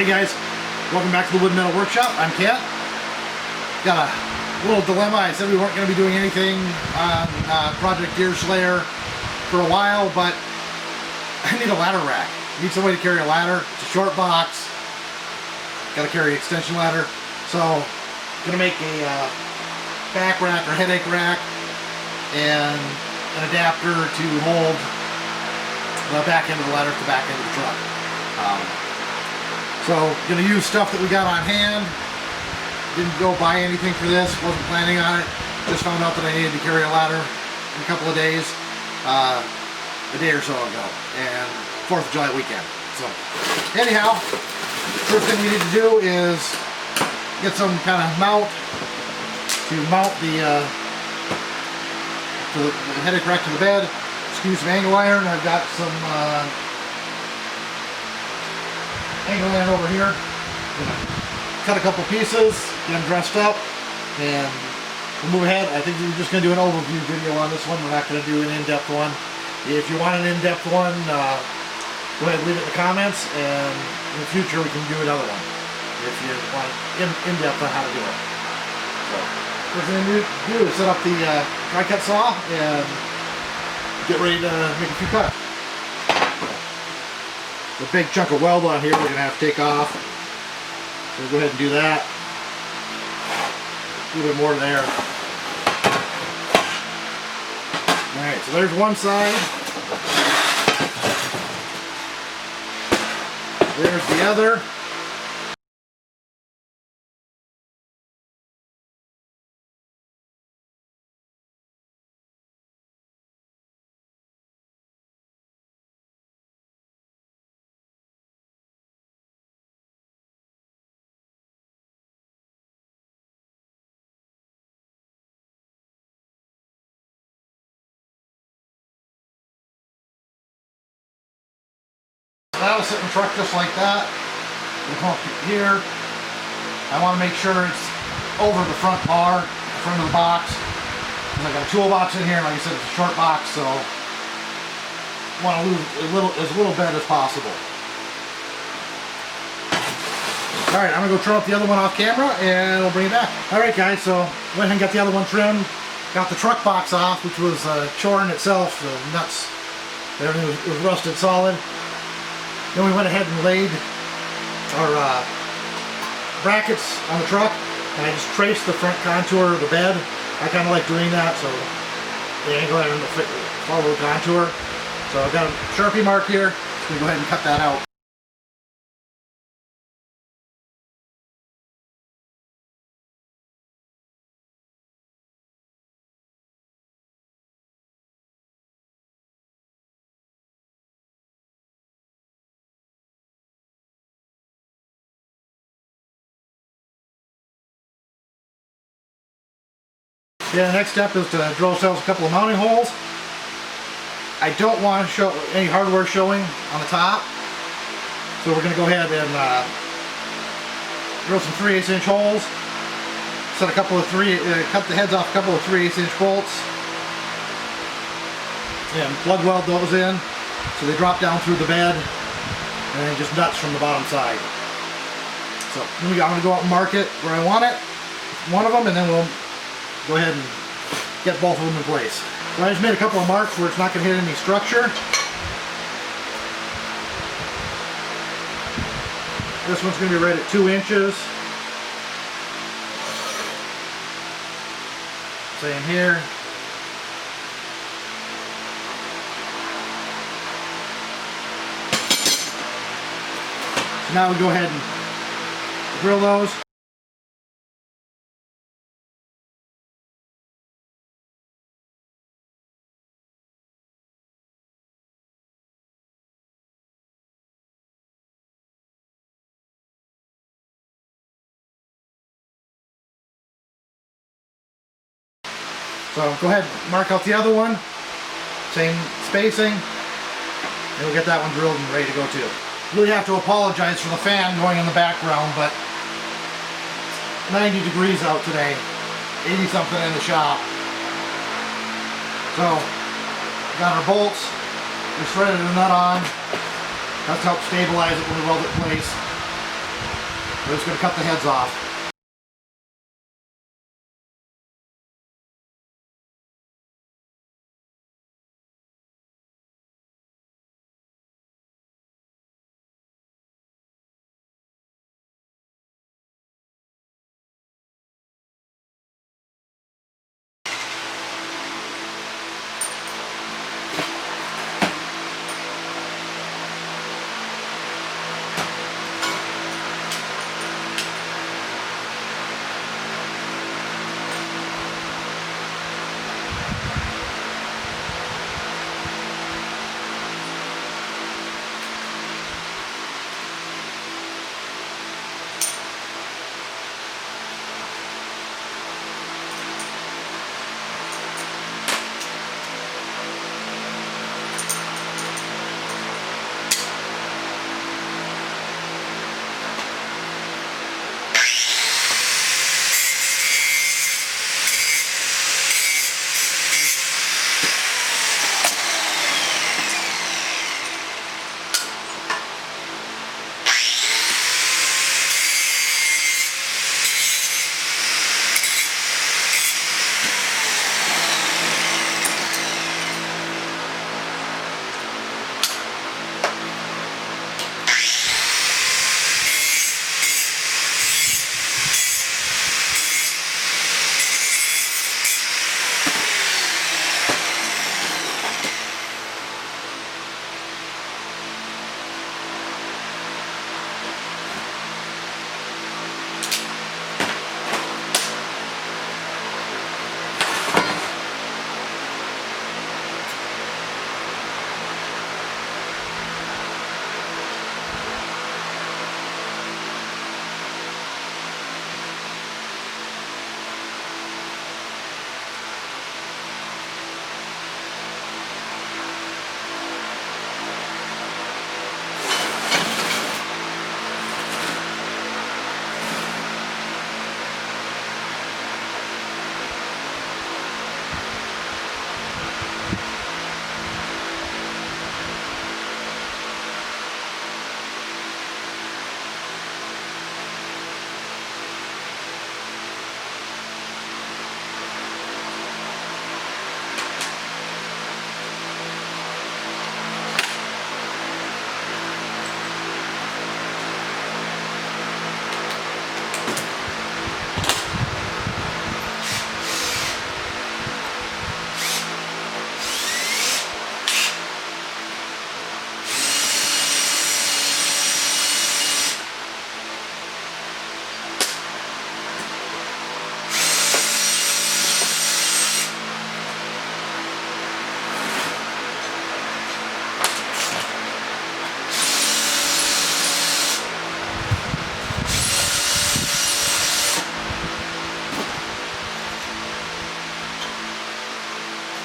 Hey guys, welcome back to the Wood Metal Workshop. I'm Kat. Got a little dilemma. I said we weren't going to be doing anything on Project Deer Slayer for a while, but I need a ladder rack. I need some way to carry a ladder. It's a short box. Got to carry an extension ladder. So I'm going to make a back rack or headache rack and an adapter to hold the back end of the ladder to the back end of the truck. So going to use stuff that we got on hand. Didn't go buy anything for this, wasn't planning on it. Just found out that I needed to carry a ladder in a couple of days, a day or so ago, and 4th of July weekend. So anyhow, first thing we need to do is get some kind of mount to mount the headache rack to the bed. Just use some angle iron. I've got some angle iron over here. Cut a couple pieces, get them dressed up, and we'll move ahead. I think we're just going to do an overview video on this one. We're not going to do an in-depth one. If you want an in-depth one, go ahead and leave it in the comments, and in the future we can do another one if you want in-depth on how to do it. So, first thing we do is set up the dry cut saw and get ready to make a few cuts. The big chunk of weld on here we're going to have to take off. So we'll go ahead and do that. A little bit more there. Alright, so there's one side. There's the other. That'll sit in the truck just like that. We'll come up here. I want to make sure it's over the front bar, the front of the box. I got a toolbox in here, and like I said, it's a short box, so I want to lose as little bed as possible. Alright, I'm going to go trim up the other one off camera, and we'll bring it back. Alright guys, so went ahead and got the other one trimmed. Got the truck box off, which was a chore in itself, the nuts, everything was rusted solid. Then we went ahead and laid our brackets on the truck, and I just traced the front contour of the bed. I kind of like doing that, so the angle iron will follow the contour. So I've got a Sharpie mark here, so we go ahead and cut that out. Yeah, the next step is to drill ourselves a couple of mounting holes. I don't want to show any hardware showing on the top, so we're going to go ahead and drill some 3/8 inch holes. Set a couple of cut the heads off a couple of 3/8 inch bolts, and plug weld those in so they drop down through the bed, and then just nuts from the bottom side. So I'm going to go out and mark it where I want it, one of them, and then we'll go ahead and get both of them in place. So I just made a couple of marks where it's not going to hit any structure. This one's going to be right at 2 inches. Same here. So now we go ahead and drill those. So go ahead, mark out the other one, same spacing, and we'll get that one drilled and ready to go too. Really have to apologize for the fan going in the background, but 90 degrees out today, 80 something in the shop. So, got our bolts, we threaded a nut on, that's to help stabilize it when we weld it in place. We're just going to cut the heads off.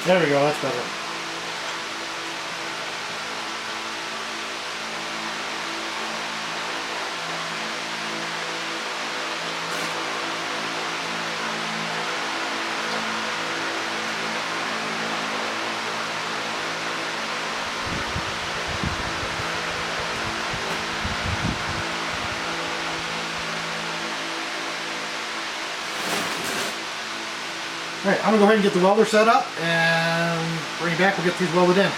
There we go, that's better. Alright, I'm going to go ahead and get the welder set up and bring it back, we'll get these welded in.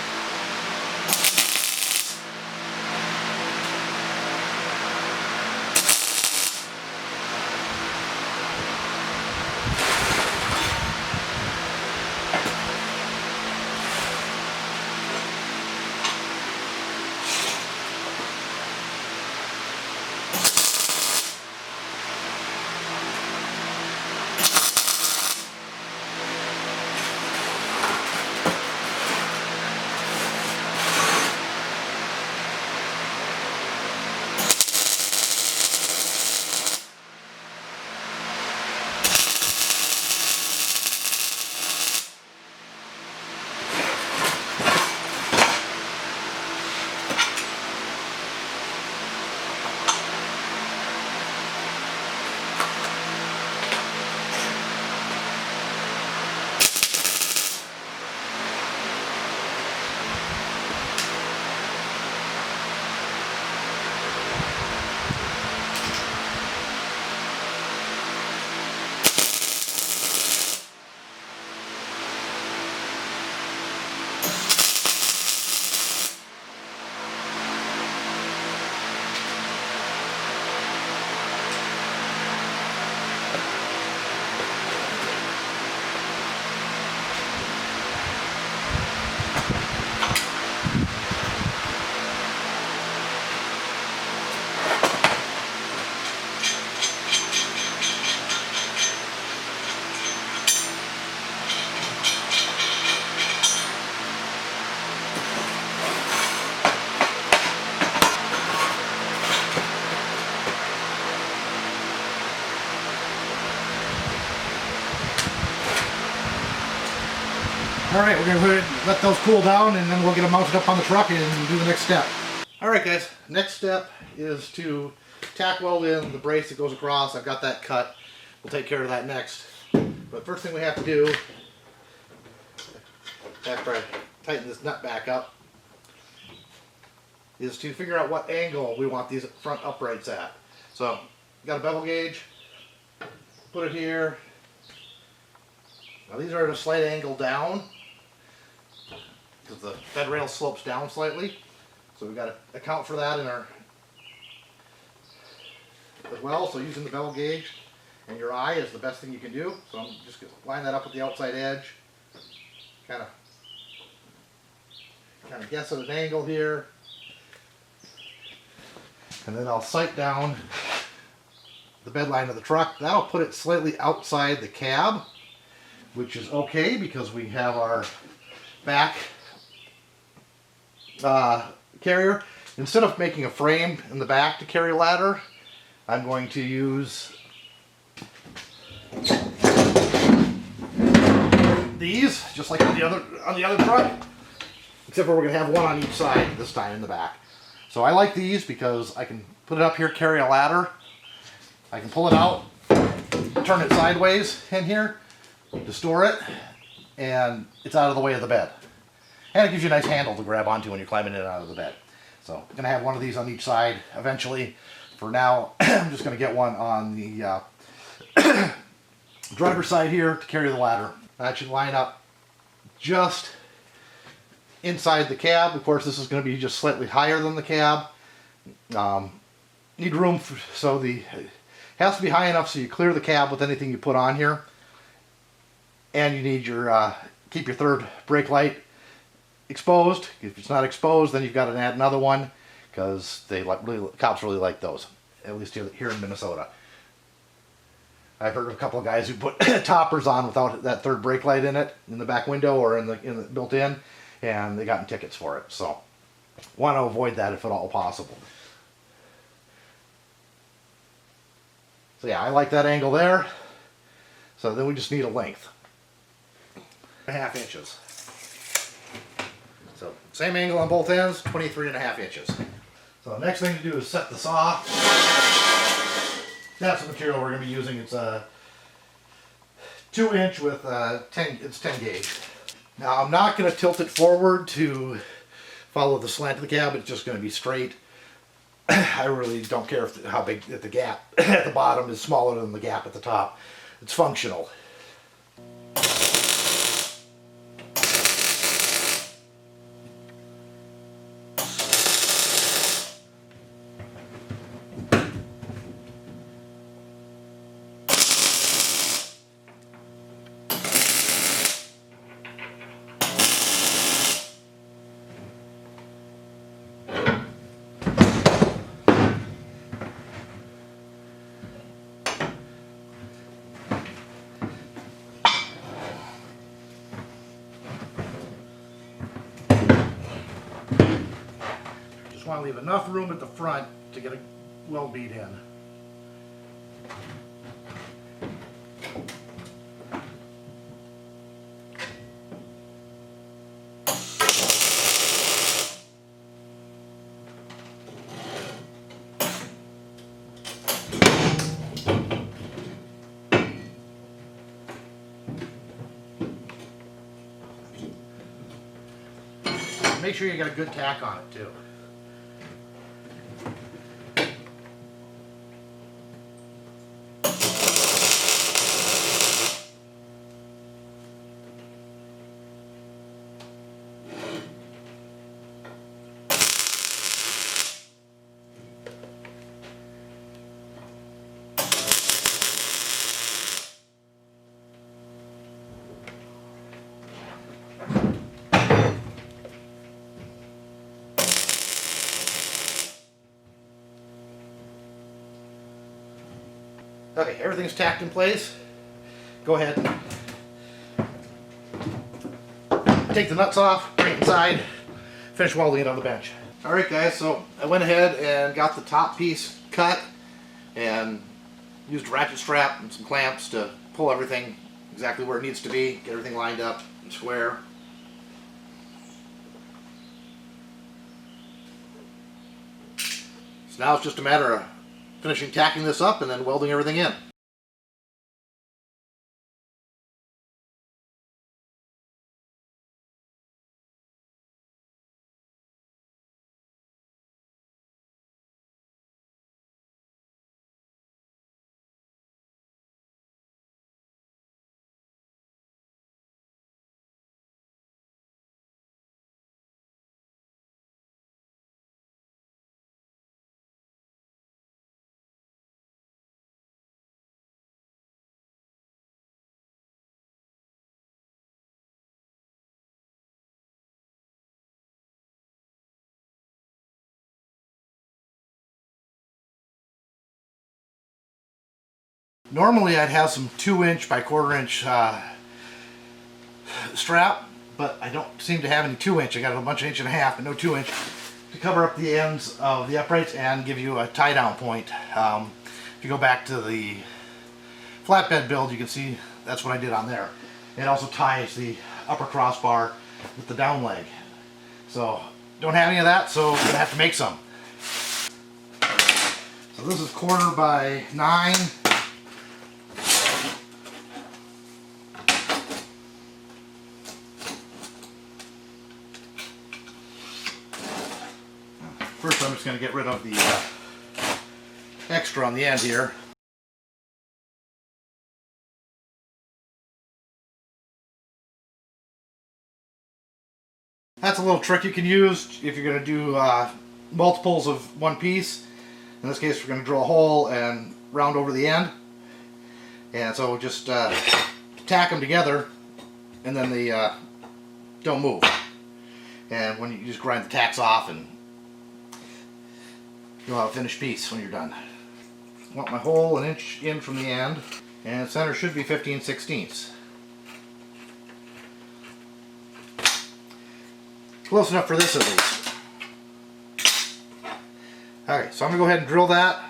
Alright, we're going to let those cool down and then we'll get them mounted up on the truck and do the next step. Alright guys, next step is to tack weld in the brace that goes across. I've got that cut. We'll take care of that next. But first thing we have to do, after I tighten this nut back up, is to figure out what angle we want these front uprights at. So, got a bevel gauge, put it here. Now these are at a slight angle down, because the bed rail slopes down slightly. So we've got to account for that in our, as well. So using the bevel gauge and your eye is the best thing you can do. So I'm just going to line that up with the outside edge. Kind of guess at an angle here. And then I'll sight down the bed line of the truck. That'll put it slightly outside the cab, which is okay because we have our back carrier. Instead of making a frame in the back to carry a ladder, I'm going to use these, just like on the other truck, except for we're going to have one on each side this time in the back. So I like these because I can put it up here, carry a ladder. I can pull it out, turn it sideways in here to store it, and it's out of the way of the bed. And it gives you a nice handle to grab onto when you're climbing in and out of the bed. So I'm going to have one of these on each side eventually. For now, I'm just going to get one on the driver's side here to carry the ladder. That should line up just inside the cab. Of course, this is going to be just slightly higher than the cab. Need room so it has to be high enough so you clear the cab with anything you put on here. And you need your keep your third brake light exposed. If it's not exposed, then you've got to add another one because cops really like those, at least here in Minnesota. I've heard of a couple of guys who put toppers on without that third brake light in it, in the back window or in the built-in, and they gotten tickets for it. So, want to avoid that if at all possible. So yeah, I like that angle there. So then we just need a length. 1/2 inches. So same angle on both ends, 23.5 inches. So the next thing to do is set the saw. That's the material we're going to be using. It's a 2-inch with 10 gauge. Now I'm not going to tilt it forward to follow the slant of the cab. It's just going to be straight. I really don't care how big the gap at the bottom is smaller than the gap at the top. It's functional. Just want to leave enough room at the front to get a weld bead in. Make sure you got a good tack on it too. Okay, everything's tacked in place. Go ahead and take the nuts off, bring it inside, finish welding it on the bench. Alright guys, so I went ahead and got the top piece cut and used a ratchet strap and some clamps to pull everything exactly where it needs to be, get everything lined up and square. now it's just a matter of finishing tacking this up and then welding everything in. Normally I'd have some 2" by 1/4" strap, but I don't seem to have any 2". I got a bunch of 1.5" but no 2" to cover up the ends of the uprights and give you a tie down point. If you go back to the flatbed build, you can see that's what I did on there. It also ties the upper crossbar with the down leg. So don't have any of that, so I'm gonna have to make some. So this is 1/4 by 9. First I'm just going to get rid of the extra on the end here. That's a little trick you can use if you're going to do multiples of one piece. In this case we're going to drill a hole and round over the end. And so just tack them together and then they don't move. And when you just grind the tacks off and you'll have a finished piece when you're done. I want my hole 1" in from the end, and center should be 15/16. Close enough for this at least. Alright, so I'm going to go ahead and drill that.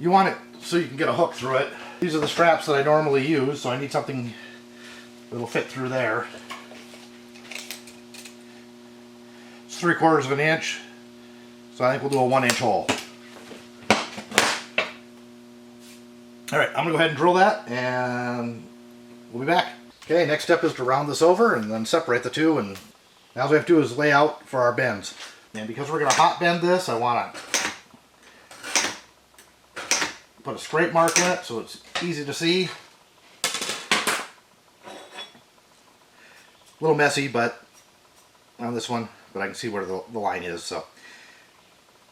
You want it so you can get a hook through it. These are the straps that I normally use, so I need something that'll fit through there. It's 3/4 inch. So I think we'll do a 1" hole. Alright, I'm going to go ahead and drill that and we'll be back. Okay, next step is to round this over and then separate the two, and now all we have to do is lay out for our bends. And because we're going to hot bend this, I want to put a straight mark in it so it's easy to see. A little messy but on this one, but I can see where the line is. So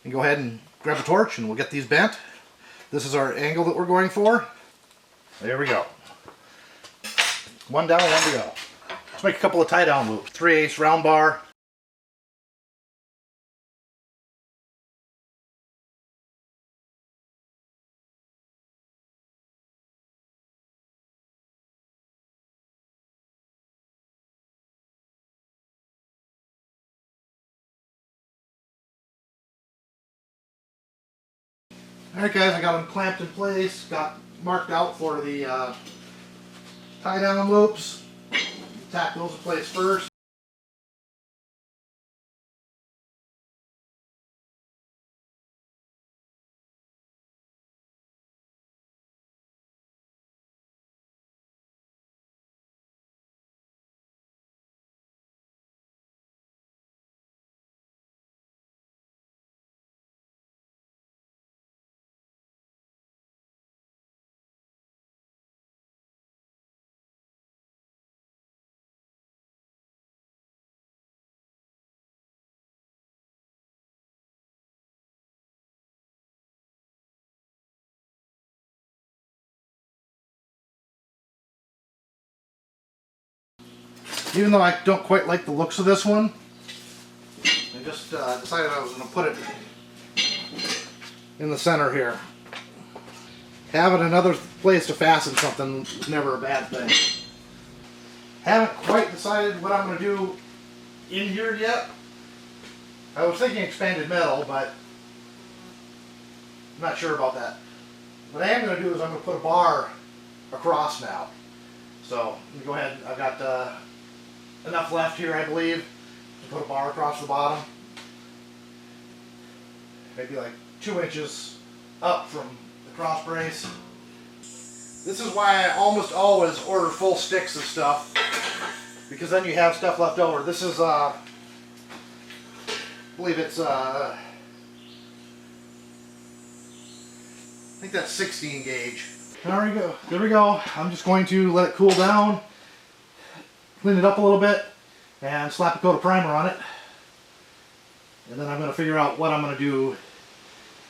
and go ahead and grab a torch and we'll get these bent. This is our angle that we're going for. There we go. One down, one to go. Let's make a couple of tie down loops. 3/8 round bar. Alright guys, I got them clamped in place, got marked out for the tie down loops. Tack those in place first. Even though I don't quite like the looks of this one, I just decided I was going to put it in the center here. Having another place to fasten something is never a bad thing. Haven't quite decided what I'm going to do in here yet. I was thinking expanded metal, but I'm not sure about that. What I am going to do is I'm going to put a bar across now. So let me go ahead. I've got enough left here, I believe, to put a bar across the bottom. maybe like 2 inches up from the cross brace. This is why I almost always order full sticks of stuff, because then you have stuff left over. This is, I believe it's, I think that's 16 gauge. There we go. There we go. I'm just going to let it cool down, clean it up a little bit, and slap a coat of primer on it. And then I'm going to figure out what I'm going to do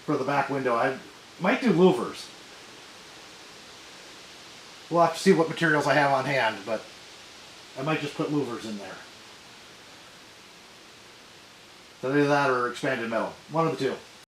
for the back window. I might do louvers. We'll have to see what materials I have on hand, but I might just put louvers in there. So either that or expanded metal. One of the two.